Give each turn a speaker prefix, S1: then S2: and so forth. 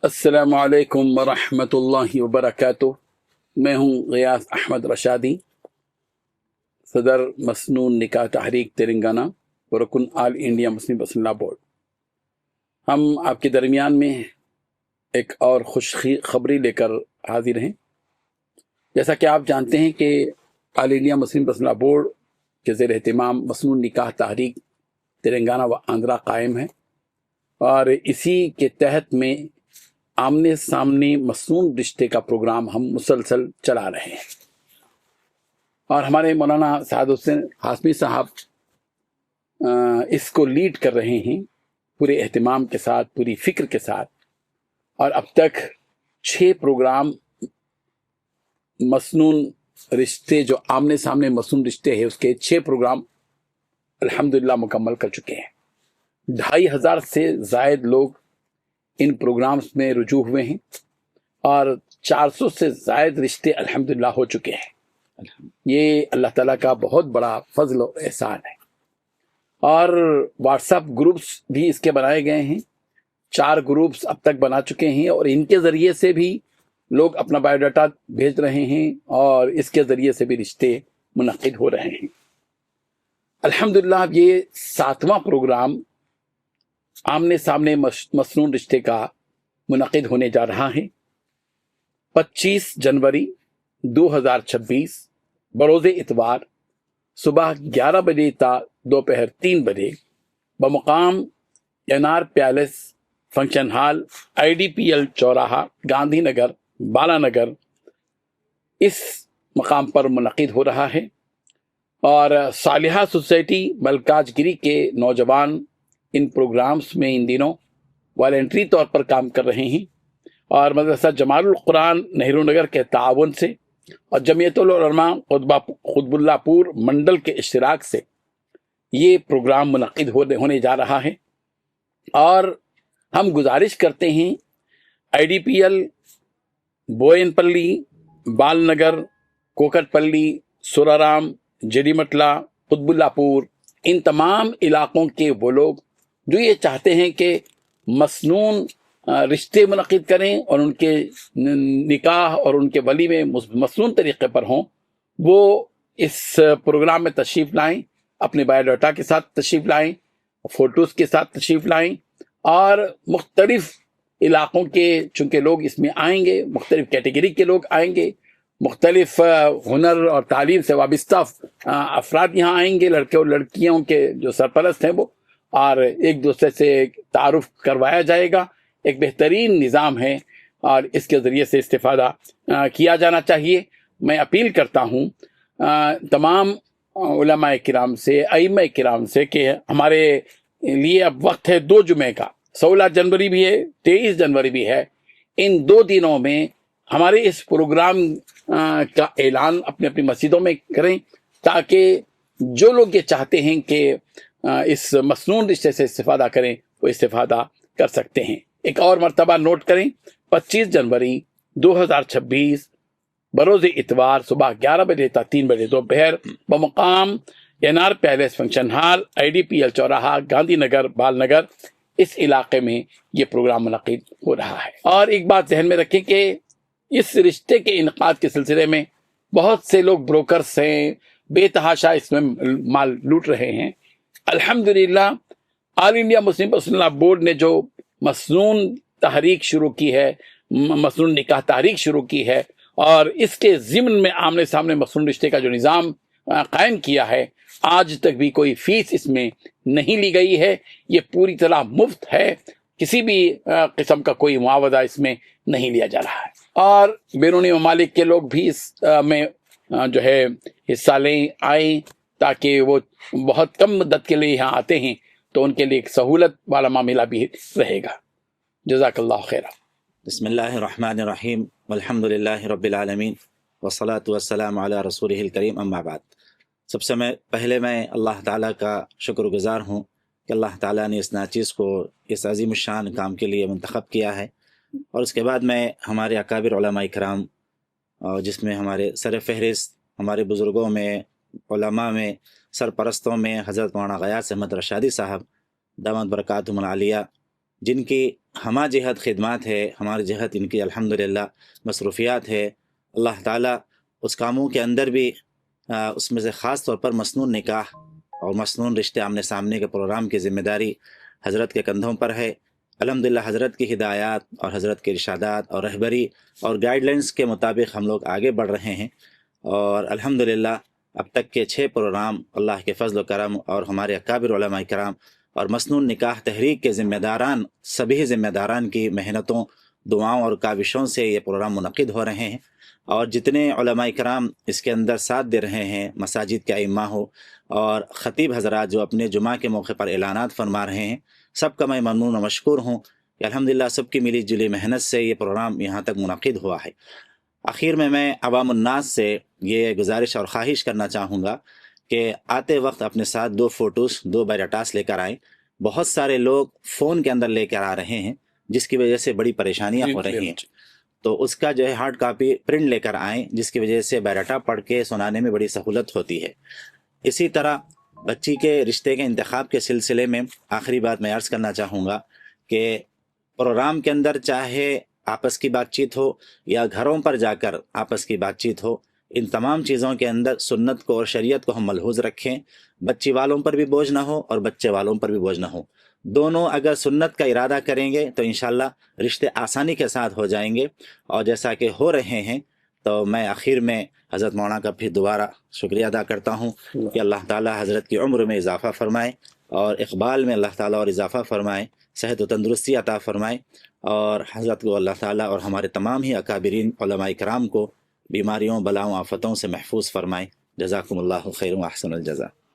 S1: السلام علیکم ورحمۃ اللہ وبرکاتہ۔ میں ہوں غیاث احمد رشادی، صدر مسنون نکاح تحریک تلنگانہ و رکن آل انڈیا مسلم پسند لا بورڈ۔ ہم آپ کے درمیان میں ایک اور خوش خبری لے کر حاضر ہیں۔ جیسا کہ آپ جانتے ہیں کہ آل انڈیا مسلم پسند لا بورڈ کے زیر اہتمام مسنون نکاح تحریک تلنگانہ و آندھرا قائم ہے، اور اسی کے تحت میں آمنے سامنے مسنون رشتے کا پروگرام ہم مسلسل چلا رہے ہیں، اور ہمارے مولانا سعد حسین ہاشمی صاحب اس کو لیڈ کر رہے ہیں پورے اہتمام کے ساتھ، پوری فکر کے ساتھ، اور اب تک 6 پروگرام مسنون رشتے، جو آمنے سامنے مسنون رشتے ہیں، اس کے 6 پروگرام الحمدللہ مکمل کر چکے ہیں۔ 2500 سے زائد لوگ ان پروگرامز میں رجوع ہوئے ہیں، اور 400 سے زائد رشتے الحمدللہ ہو چکے ہیں۔ یہ اللہ تعالیٰ کا بہت بڑا فضل و احسان ہے۔ اور واٹس ایپ گروپس بھی اس کے بنائے گئے ہیں، 4 گروپس اب تک بنا چکے ہیں، اور ان کے ذریعے سے بھی لوگ اپنا بایو ڈاٹا بھیج رہے ہیں، اور اس کے ذریعے سے بھی رشتے منعقد ہو رہے ہیں۔ الحمدللہ یہ 7واں پروگرام آمنے سامنے مسنون رشتے کا منعقد ہونے جا رہا ہے۔ 25 جنوری 2026 بروز اتوار صبح 11 بجے تا دوپہر 3 بجے بمقام NR palace function hall IDPL چوراہا گاندھی نگر بالا نگر اس مقام پر منعقد ہو رہا ہے، اور صالحہ سوسائٹی ملکاج گری کے نوجوان ان پروگرامز میں ان دنوں والنٹری طور پر کام کر رہے ہیں، اور مدرسہ جمال القرآن نہرو نگر کے تعاون سے اور جمعیت العلماء قطب اللہ پور منڈل کے اشتراک سے یہ پروگرام منعقد ہونے جا رہا ہے۔ اور ہم گزارش کرتے ہیں IDPL بوئن پلی، بال نگر، کوکٹ پلی، سورارام، جیڈی مٹلا، قطب اللہ پور، ان تمام علاقوں کے وہ لوگ جو یہ چاہتے ہیں کہ مسنون رشتے منعقد کریں اور ان کے نکاح اور ان کے ولی میں مسنون طریقے پر ہوں، وہ اس پروگرام میں تشریف لائیں، اپنے بایو ڈاٹا کے ساتھ تشریف لائیں، فوٹوز کے ساتھ تشریف لائیں، اور مختلف علاقوں کے چونکہ لوگ اس میں آئیں گے، مختلف کیٹیگری کے لوگ آئیں گے، مختلف ہنر اور تعلیم سے وابستہ افراد یہاں آئیں گے، لڑکے اور لڑکیوں کے جو سرپرست ہیں وہ، اور ایک دوسرے سے تعارف کروایا جائے گا۔ ایک بہترین نظام ہے، اور اس کے ذریعے سے استفادہ کیا جانا چاہیے۔ میں اپیل کرتا ہوں تمام علماء کرام سے، ائمہ کرام سے، کہ ہمارے لیے اب وقت ہے 2 جمعے کا، 16 جنوری بھی ہے، 23 جنوری بھی ہے۔ ان 2 دنوں میں ہمارے اس پروگرام کا اعلان اپنی اپنی مسجدوں میں کریں، تاکہ جو لوگ یہ چاہتے ہیں کہ اس مسنون رشتے سے استفادہ کریں، وہ استفادہ کر سکتے ہیں۔ ایک اور مرتبہ نوٹ کریں، 25 جنوری 2026 بروز اتوار صبح 11 بجے تا 3 بجے دوپہر بمقام NR palace function hall IDPL چوراہا گاندھی نگر بال نگر اس علاقے میں یہ پروگرام منعقد ہو رہا ہے۔ اور ایک بات ذہن میں رکھیں کہ اس رشتے کے انعقاد کے سلسلے میں بہت سے لوگ بروکرز ہیں، بے تحاشا اس میں مال لوٹ رہے ہیں۔ الحمدللہ آل انڈیا مسلم پسند لا بورڈ نے جو مسنون تحریک شروع کی ہے، مسنون نکاح تحریک شروع کی ہے، اور اس کے ضمن میں آمنے سامنے مسنون رشتے کا جو نظام قائم کیا ہے، آج تک بھی کوئی فیس اس میں نہیں لی گئی ہے۔ یہ پوری طرح مفت ہے، کسی بھی قسم کا کوئی معاوضہ اس میں نہیں لیا جا رہا ہے، اور بیرونی ممالک کے لوگ بھی اس میں جو ہے حصہ لیں، آئیں، تاکہ وہ بہت کم مدت کے لیے یہاں آتے ہیں تو ان کے لیے ایک سہولت والا معاملہ بھی رہے گا۔ جزاک اللہ خیر۔
S2: بسم اللہ الرحمن الرحیم والحمد للہ رب العالمین والصلاة والسلام علی رسولہ الکریم، اما بعد۔ سب سے پہلے میں اللہ تعالیٰ کا شکر گزار ہوں کہ اللہ تعالیٰ نے اس ناچیز کو اس عظیم الشان کام کے لیے منتخب کیا ہے، اور اس کے بعد میں ہمارے اکابر علماء کرام، جس میں ہمارے سر فہرست ہمارے بزرگوں میں، علماء میں، سرپرستوں میں حضرت مولانا غیاث احمد رشادی صاحب دامت برکاتہم العالیہ، جن کی ہما جہت خدمات ہے، ہماری جہت ان کی الحمدللہ مصروفیات ہے، اللہ تعالیٰ اس کاموں کے اندر بھی اس میں سے خاص طور پر مسنون نکاح اور مسنون رشتے آمنے سامنے کے پروگرام کی ذمہ داری حضرت کے کندھوں پر ہے۔ الحمدللہ حضرت کی ہدایات اور حضرت کے ارشادات اور رہبری اور گائیڈ لائنس کے مطابق ہم لوگ آگے بڑھ رہے ہیں، اور الحمدللہ اب تک کے 6 پروگرام اللہ کے فضل و کرم اور ہمارے اکابر علماء کرام اور مسنون نکاح تحریک کے ذمہ داران، سبھی ذمہ داران کی محنتوں، دعاؤں اور کاوشوں سے یہ پروگرام منعقد ہو رہے ہیں، اور جتنے علماء کرام اس کے اندر ساتھ دے رہے ہیں، مساجد کے ائمہ ہو اور خطیب حضرات جو اپنے جمعہ کے موقع پر اعلانات فرما رہے ہیں، سب کا میں ممنون و مشکور ہوں کہ الحمدللہ سب کی ملی جلی محنت سے یہ پروگرام یہاں تک منعقد ہوا ہے۔ آخر میں عوام الناس سے یہ گزارش اور خواہش کرنا چاہوں گا کہ آتے وقت اپنے ساتھ 2 فوٹوز 2 بایوڈاٹاس لے کر آئیں۔ بہت سارے لوگ فون کے اندر لے کر آ رہے ہیں، جس کی وجہ سے بڑی پریشانیاں ہو رہی ہیں، تو اس کا جو ہے ہارڈ کاپی پرنٹ لے کر آئیں، جس کی وجہ سے بایوڈاٹا پڑھ کے سنانے میں بڑی سہولت ہوتی ہے۔ اسی طرح بچی کے رشتے کے انتخاب کے سلسلے میں آخری بات میں عرض کرنا چاہوں گا کہ پروگرام کے اندر چاہے آپس کی بات چیت ہو یا گھروں پر جا کر آپس کی بات چیت ہو، ان تمام چیزوں کے اندر سنت کو اور شریعت کو ہم ملحوظ رکھیں، بچی والوں پر بھی بوجھ نہ ہو اور بچے والوں پر بھی بوجھ نہ ہو۔ دونوں اگر سنت کا ارادہ کریں گے تو انشاءاللہ رشتے آسانی کے ساتھ ہو جائیں گے، اور جیسا کہ ہو رہے ہیں۔ تو میں آخر میں حضرت مولانا کا پھر دوبارہ شکریہ ادا کرتا ہوں کہ اللہ تعالیٰ حضرت کی عمر میں اضافہ فرمائے، اور اقبال میں اللہ تعالیٰ اور اضافہ فرمائے، صحت و تندرستی عطا فرمائے، اور حضرت کو اللہ تعالیٰ اور ہمارے تمام ہی اکابرین علماء کرام کو بیماریوں، بلاؤں، آفتوں سے محفوظ فرمائے۔ جزاکم اللہ خیر و احسن الجزا۔